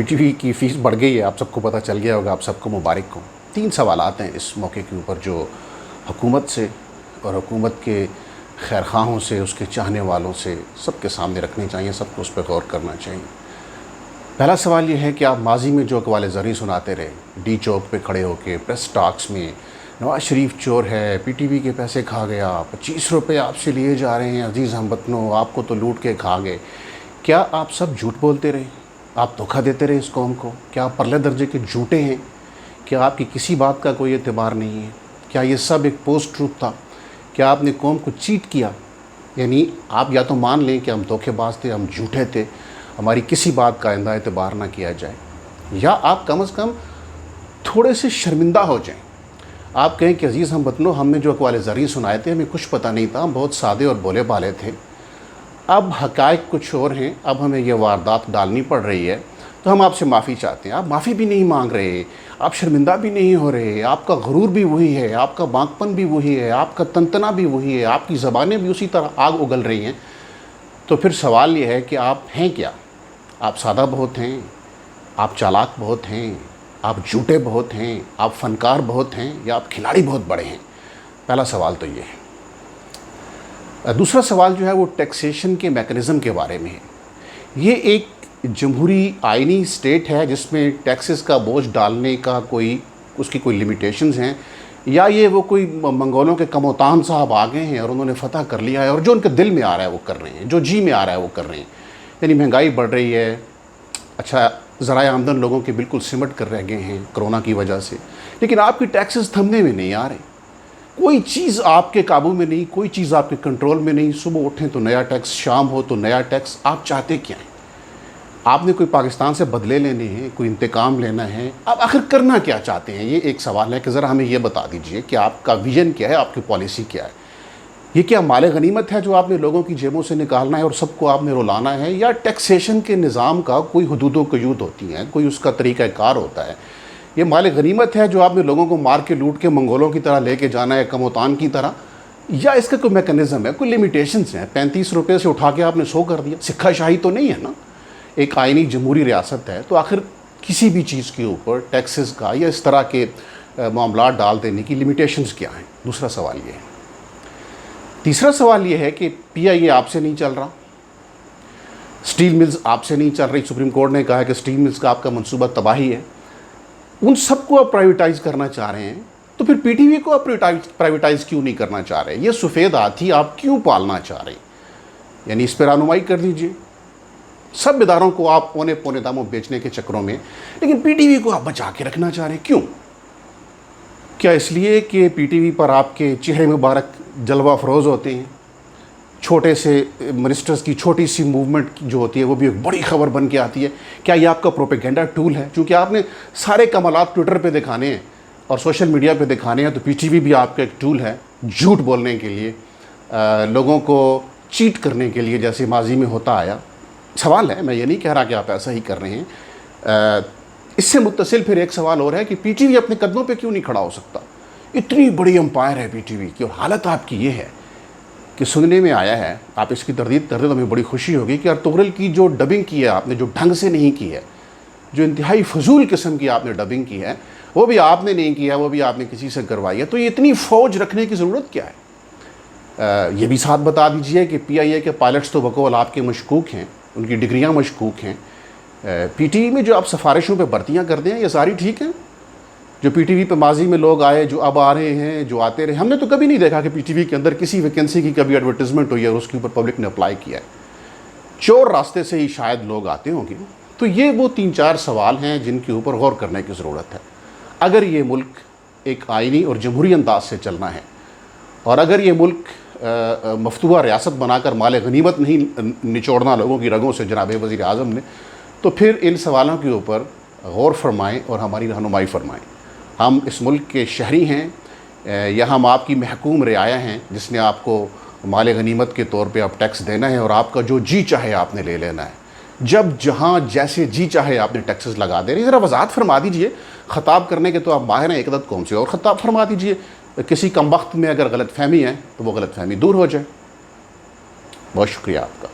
P T V کی face بڑھ گئی ہے، آپ سب کو پتہ چل گیا ہوگا، آپ سب کو مبارک ہوں۔ 3 سوالات ہیں اس موقع کے اوپر جو حکومت سے اور حکومت کے خیرخواہوں سے، اس کے چاہنے والوں سے سب کے سامنے رکھنے چاہیے، سب کو اس پہ غور کرنا چاہیے۔ پہلا سوال یہ ہے کہ آپ ماضی میں جو اقوال زرعی سناتے رہے، ڈی چوک پہ کھڑے ہو کے پریس ٹاکس میں، نواز شریف چور ہے، پی ٹی وی کے پیسے کھا گیا، 25 روپے آپ سے لیے جا رہے ہیں، عزیز ہم وطنوں آپ کو تو لوٹ کے کھا گئے۔ کیا آپ سب جھوٹ بولتے رہے؟ آپ دھوکہ دیتے رہے اس قوم کو؟ کیا آپ پرلے درجے کے جھوٹے ہیں؟ کیا آپ کی کسی بات کا کوئی اعتبار نہیں ہے؟ کیا یہ سب ایک پوسٹ ٹروتھ تھا؟ کیا آپ نے قوم کو چیٹ کیا؟ یعنی آپ یا تو مان لیں کہ ہم دھوکے باز تھے، ہم جھوٹے تھے، ہماری کسی بات کا آئندہ اعتبار نہ کیا جائے، یا آپ کم از کم تھوڑے سے شرمندہ ہو جائیں۔ آپ کہیں کہ عزیز ہم وطنوں، ہم نے جو اقوال زرعی سنائے تھے ہمیں کچھ پتہ نہیں تھا، ہم بہت سادے اور بولے بالے تھے، اب حقائق کچھ اور ہیں، اب ہمیں یہ واردات ڈالنی پڑ رہی ہے تو ہم آپ سے معافی چاہتے ہیں۔ آپ معافی بھی نہیں مانگ رہے، آپ شرمندہ بھی نہیں ہو رہے، آپ کا غرور بھی وہی ہے، آپ کا بانکپن بھی وہی ہے، آپ کا تنتنا بھی وہی ہے، آپ کی زبانیں بھی اسی طرح آگ اگل رہی ہیں۔ تو پھر سوال یہ ہے کہ آپ ہیں کیا؟ آپ سادہ بہت ہیں، آپ چالاک بہت ہیں، آپ جھوٹے بہت ہیں، آپ فنکار بہت ہیں، یا آپ کھلاڑی بہت بڑے ہیں؟ پہلا سوال تو یہ ہے۔ دوسرا سوال جو ہے وہ ٹیکسیشن کے میکنزم کے بارے میں ہے۔ یہ ایک جمہوری آئینی اسٹیٹ ہے جس میں ٹیکسز کا بوجھ ڈالنے کا اس کی کوئی لیمیٹیشنز ہیں، یا یہ وہ کوئی منگولوں کے کموتان صاحب آ گئے ہیں اور انہوں نے فتح کر لیا ہے اور جو ان کے دل میں آ رہا ہے وہ کر رہے ہیں، جو جی میں آ رہا ہے وہ کر رہے ہیں؟ یعنی مہنگائی بڑھ رہی ہے، اچھا ذرائع آمدن لوگوں کے بالکل سمٹ کر رہ گئے ہیں کرونا کی وجہ سے، لیکن آپ کی ٹیکسز تھمنے میں نہیں آ رہے، کوئی چیز آپ کے قابو میں نہیں، کوئی چیز آپ کے کنٹرول میں نہیں، صبح اٹھیں تو نیا ٹیکس، شام ہو تو نیا ٹیکس۔ آپ چاہتے کیا ہیں؟ آپ نے کوئی پاکستان سے بدلے لینے ہیں، کوئی انتقام لینا ہے؟ آپ آخر کرنا کیا چاہتے ہیں؟ یہ ایک سوال ہے کہ ذرا ہمیں یہ بتا دیجئے کہ آپ کا ویژن کیا ہے، آپ کی پالیسی کیا ہے؟ یہ کیا مال غنیمت ہے جو آپ نے لوگوں کی جیبوں سے نکالنا ہے اور سب کو آپ نے رلانا ہے، یا ٹیکسیشن کے نظام کا کوئی حدود و قیود ہوتی ہیں، کوئی اس کا طریقہ کار ہوتا ہے؟ یہ مال غنیمت ہے جو آپ نے لوگوں کو مار کے لوٹ کے منگولوں کی طرح لے کے جانا ہے، کموتان کی طرح، یا اس کا کوئی میکنزم ہے، کوئی لیمیٹیشنز ہیں؟ 35 روپے سے اٹھا کے آپ نے 100 کر دیا، سکھا شاہی تو نہیں ہے نا؟ ایک آئینی جمہوری ریاست ہے، تو آخر کسی بھی چیز کے اوپر ٹیکسز کا یا اس طرح کے معاملات ڈال دینے کی لیمیٹیشنز کیا ہیں؟ دوسرا سوال یہ ہے۔ تیسرا سوال یہ ہے کہ پی آئی اے آپ سے نہیں چل رہا، سٹیل ملز آپ سے نہیں چل رہی، سپریم کورٹ نے کہا ہے کہ سٹیل ملز کا آپ کا منصوبہ تباہی ہے، ان سب کو آپ پرائیویٹائز کرنا چاہ رہے ہیں، تو پھر پی ٹی وی کو آپ پرائیویٹائز کیوں نہیں کرنا چاہ رہے؟ یہ سفید ہاتھی آپ کیوں پالنا چاہ رہے ہیں؟ یعنی اس پہ رہنمائی کر دیجئے۔ سب اداروں کو آپ پونے پونے داموں بیچنے کے چکروں میں، لیکن پی ٹی وی کو آپ بچا کے رکھنا چاہ رہے ہیں، کیوں؟ کیا اس لیے کہ پی ٹی وی پر آپ کے چہرے مبارک جلوہ افروز ہوتے ہیں؟ چھوٹے سے منسٹرز کی چھوٹی سی موومنٹ جو ہوتی ہے وہ بھی ایک بڑی خبر بن کے آتی ہے؟ کیا یہ آپ کا پروپیگنڈا ٹول ہے؟ چونکہ آپ نے سارے کمالات ٹویٹر پہ دکھانے ہیں اور سوشل میڈیا پہ دکھانے ہیں، تو پی ٹی وی بھی آپ کا ایک ٹول ہے جھوٹ بولنے کے لیے، لوگوں کو چیٹ کرنے کے لیے، جیسے ماضی میں ہوتا آیا۔ سوال ہے، میں یہ نہیں کہہ رہا کہ آپ ایسا ہی کر رہے ہیں، اس سے متصل پھر ایک سوال اور ہے کہ پی ٹی وی اپنے قدموں پہ کیوں نہیں کھڑا ہو سکتا؟ اتنی بڑی امپائر ہے پی ٹی وی کی، اور حالت آپ کی یہ ہے کہ سننے میں آیا ہے، آپ اس کی تردید کر دیں تو ہمیں بڑی خوشی ہوگی، کہ ارطغرل کی جو ڈبنگ کی ہے آپ نے، جو ڈھنگ سے نہیں کی ہے، جو انتہائی فضول قسم کی آپ نے ڈبنگ کی ہے، وہ بھی آپ نے نہیں کیا، وہ بھی آپ نے کسی سے کروائی ہے، تو یہ اتنی فوج رکھنے کی ضرورت کیا ہے؟ یہ بھی ساتھ بتا دیجئے کہ پی آئی اے کے پائلٹس تو بقول آپ کے مشکوک ہیں، ان کی ڈگریاں مشکوک ہیں، پی ٹی وی میں جو آپ سفارشوں پہ بھرتیاں کر دیں یہ ساری ٹھیک ہیں؟ جو پی ٹی وی پہ ماضی میں لوگ آئے، جو اب آ رہے ہیں، جو آتے رہے، ہم نے تو کبھی نہیں دیکھا کہ پی ٹی وی کے اندر کسی ویکنسی کی کبھی ایڈورٹیزمنٹ ہوئی ہے اور اس کے اوپر پبلک نے اپلائی کیا ہے، چور راستے سے ہی شاید لوگ آتے ہوں گے۔ تو یہ وہ 3-4 سوال ہیں جن کے اوپر غور کرنے کی ضرورت ہے۔ اگر یہ ملک ایک آئینی اور جمہوری انداز سے چلنا ہے، اور اگر یہ ملک مفتوحہ ریاست بنا کر مال غنیمت نہیں نچوڑنا لوگوں کی رگوں سے جناب وزیر اعظم نے، تو پھر ان سوالوں کے اوپر غور فرمائیں اور ہماری رہنمائی فرمائیں۔ ہم اس ملک کے شہری ہیں، یا ہم آپ کی محکوم رعایا ہیں جس نے آپ کو مال غنیمت کے طور پہ آپ ٹیکس دینا ہے اور آپ کا جو جی چاہے آپ نے لے لینا ہے، جب جہاں جیسے جی چاہے آپ نے ٹیکسز لگا دے رہے ہیں؟ ذرا وضاحت فرما دیجئے، خطاب کرنے کے تو آپ ماہر ہیں، ایک عدد قوم سے اور خطاب فرما دیجئے، کسی کم وقت میں اگر غلط فہمی ہے تو وہ غلط فہمی دور ہو جائے۔ بہت شکریہ آپ کا۔